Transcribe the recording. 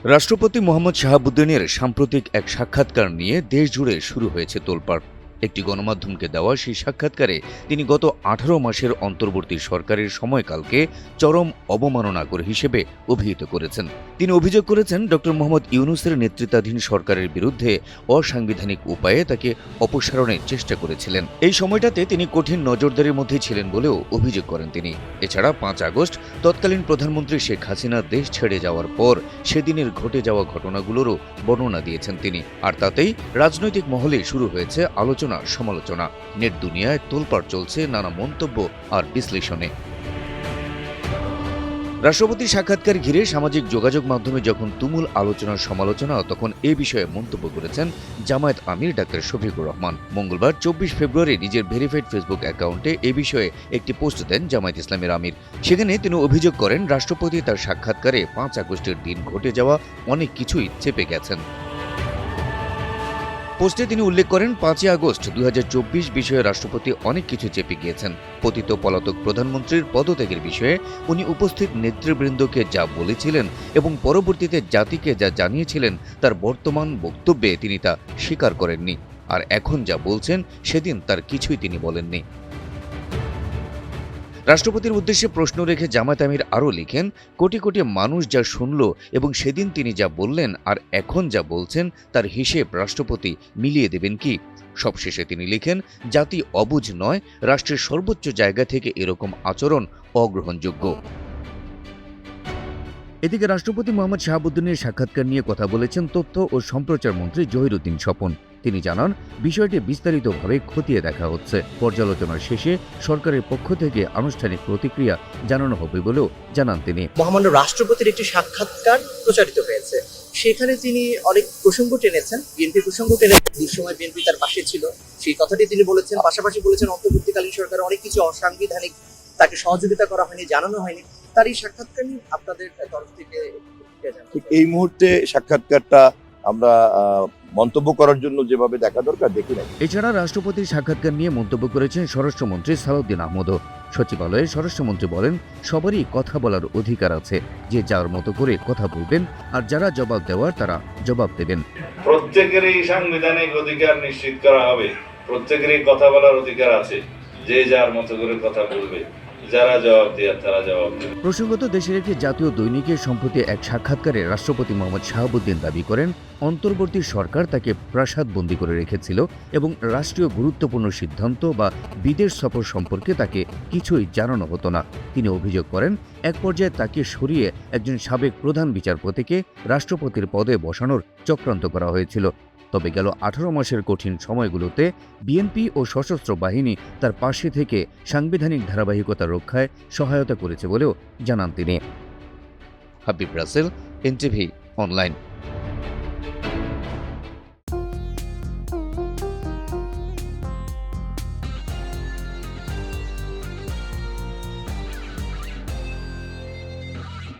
রাষ্ট্রপতি মোহাম্মদ শাহাবুদ্দিনের সাম্প্রতিক এক সাক্ষাৎকার নিয়ে দেশ জুড়ে শুরু হয়েছে তোলপাড়। একটি গণমাধ্যমকে দেওয়া সেই সাক্ষাৎকারে তিনি গত 18 মাসের অন্তর্বর্তী সরকারের সময়কালকে চরম অবমাননাকর হিসেবে অভিহিত করেছেন। তিনি অভিযোগ করেছেন ড মোহাম্মদ ইউনূসের নেতৃত্বাধীন সরকারের বিরুদ্ধে অসাংবিধানিক উপায়ে তাকে অপসারণের চেষ্টা করেছিলেন। এই সময়টাতে তিনি কঠিন নজরদারির মধ্যে ছিলেন বলেও অভিযোগ করেন তিনি। এছাড়া 5 আগস্ট তৎকালীন প্রধানমন্ত্রী শেখ হাসিনা দেশ ছেড়ে যাওয়ার পর সেদিনের ঘটে যাওয়া ঘটনাগুলোরও বর্ণনা দিয়েছেন তিনি। আর তাতেই রাজনৈতিক মহলে শুরু হয়েছে আলোচনা সমালোচনা। নেট দুনিয়ায় তোলপাড় চলছে নানা মন্তব্য আর বিশ্লেষণে। রাষ্ট্রপতির সাক্ষাৎকার ঘিরে সামাজিক যোগাযোগ মাধ্যমে যখন তুমুল আলোচনা সমালোচনা, তখন এ বিষয়ে মন্তব্য করেছেন জামায়াত আমির ডাক্তার শফিকুর রহমান। মঙ্গলবার 24 ফেব্রুয়ারি নিজের ভেরিফাইড ফেসবুক অ্যাকাউন্টে এ বিষয়ে একটি পোস্ট দেন জামায়াত ইসলামের আমির। সেখানে তিনি অভিযোগ করেন রাষ্ট্রপতি তার সাক্ষাৎকারে 5 আগস্টের দিন ঘটে যাওয়া অনেক কিছুই চেপে গেছেন। পোস্টে তিনি উল্লেখ করেন 5 আগস্ট 2024 বিষয়ে রাষ্ট্রপতি অনেক কিছু চেপে গিয়েছেন। পতিত পলাতক প্রধানমন্ত্রীর পদত্যাগের বিষয়ে উনি উপস্থিত নেতৃবৃন্দকে যা বলেছিলেন এবং পরবর্তীতে জাতিকে যা জানিয়েছিলেন তার বর্তমান বক্তব্যে তিনি তা স্বীকার করেননি। আর এখন যা বলছেন সেদিন তার কিছুই তিনি বলেননি। রাষ্ট্রপতির উদ্দেশ্যে প্রশ্ন রেখে জামায়াত আমির আরও লিখেন, কোটি কোটি মানুষ যা শুনল এবং সেদিন তিনি যা বললেন আর এখন যা বলছেন তার হিসেব রাষ্ট্রপতি মিলিয়ে দেবেন কি? সবশেষে তিনি লিখেন, জাতি অবুঝ নয়, রাষ্ট্রের সর্বোচ্চ জায়গা থেকে এরকম আচরণ অগ্রহণযোগ্য। এদিকে রাষ্ট্রপতি মোহাম্মদ শাহাবুদ্দিনের সাক্ষাৎকার নিয়ে কথা বলেছেন তথ্য ও সম্প্রচার মন্ত্রী জহিরুদ্দিন স্বপন। তিনি জানান, বিষয়টি বিস্তারিতভাবে খতিয়ে দেখা হচ্ছে। পর্যালোচনার শেষে সরকারের পক্ষ থেকে আনুষ্ঠানিক প্রতিক্রিয়া জানানো হবে বলেও জানান তিনি। মহামান্য রাষ্ট্রপতির একটি সাক্ষাৎকার প্রচারিত হয়েছে, সেখানে তিনি অনেক প্রসঙ্গ টেনেছেন, বিএনপি প্রসঙ্গ টেনেছেন। দুঃসময় বিএনপি তার পাশে ছিল, সেই কথাটি তিনি বলেছেন। পাশাপাশি বলেছেন অন্তর্বর্তীকালীন সরকারের অনেক কিছু অসাংবিধানিক, তাকে সহযোগিতা করা হয়নি, জানানো হয়নি। তার এই সাক্ষাৎকার নিয়ে আপনাদের তরফ থেকে এই মুহূর্তে সাক্ষাৎকারটা আমরা মন্তব্য করার জন্য যেভাবে দেখা দরকার দেখি না। এছাড়া রাষ্ট্রপতির সাক্ষাৎকার নিয়ে মন্তব্য করেছেন স্বরাষ্ট্রমন্ত্রী সালাউদ্দিন আহমদও। সচিবালয়ে স্বরাষ্ট্রমন্ত্রী বলেন, সবারই কথা বলার অধিকার আছে, যে যার মতো করে কথা বলবেন, আর যারা জবাব দেওয়ার তারা জবাব দেবেন। প্রত্যেকেরই সাংবিধানিক অধিকার নিশ্চিত করা হবে, প্রত্যেকেরই কথা বলার অধিকার আছে, যে যার মতো করে কথা বলবে, যারা জবাব দেওয়ার তারা জবাব দেবে। প্রসঙ্গত দেশের একটি জাতীয় দৈনিকে সম্প্রতি এক সাক্ষাৎকারে রাষ্ট্রপতি মোহাম্মদ শাহাবুদ্দিন দাবি করেন, অন্তর্বর্তী সরকার তাকে প্রাসাদবন্দী করে রেখেছিল এবং রাষ্ট্রীয় গুরুত্বপূর্ণ সিদ্ধান্ত বা বিদেশ সফর সম্পর্কে তাকে কিছুই জানানো হতো না। তিনি অভিযোগ করেন, এক পর্যায়ে তাকে সরিয়ে একজন সাবেক প্রধান বিচারপতিকে রাষ্ট্রপতির পদে বসানোর চক্রান্ত করা হয়েছিল। তবে গেল 18 মাসের কঠিন সময়গুলোতে বিএনপি ও সশস্ত্র বাহিনী তার পাশে থেকে সাংবিধানিক ধারাবাহিকতা রক্ষায় সহায়তা করেছে বলেও জানান তিনি। হাবিব রাসেল, এনটিভি অনলাইন।